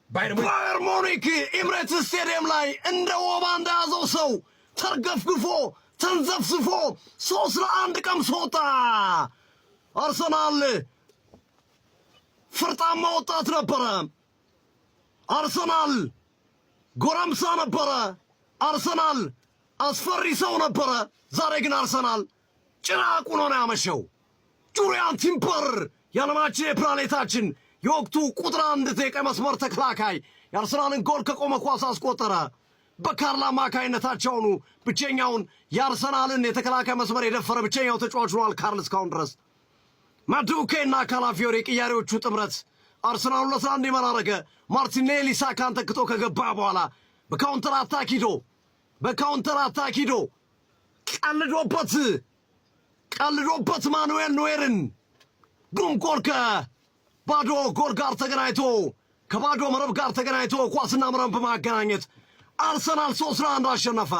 ባየር ሙኒክ ኤምሬትስ ስቴዲየም ላይ እንደ ወባ እንደያዘው ሰው ተርገፍግፎ ተንዘፍዝፎ 3-1 ቀምሶ ወጣ። አርሰናል ፍርጣማ ወጣት ነበረ። አርሰናል ጎረምሳ ነበረ። አርሰናል አስፈሪ ሰው ነበረ። ዛሬ ግን አርሰናል ጭራቅ ሆኖ ነው ያመሸው። ጁሪያን ቲምበር የዓለማችን የፕላኔታችን የወቅቱ ቁጥር 1 የቀይ መስመር ተከላካይ የአርሰናልን ጎል ከቆመ ኳስ አስቆጠረ። በካርላ አማካይነታቸውኑ ብቸኛውን የአርሰናልን የተከላካይ መስመር የደፈረ ብቸኛው ተጫዋች ሆኗል ካርል እስካሁን ድረስ። ማዱኬና ካላፊዮሪ የቅያሬዎቹ ጥምረት አርሰናል 2-1 እንዲመራ አደረገ። ማርቲኔሊ ሳካን ተክቶ ከገባ በኋላ በካውንተር አታክ ሂዶ ቀልዶበት ማኑኤል ኖየርን ግሩም ጎል ከባዶ ጎል ጋር ተገናኝቶ ከባዶ መረብ ጋር ተገናኝቶ ኳስና መረብ በማገናኘት አርሰናል 3-1 አሸነፈ።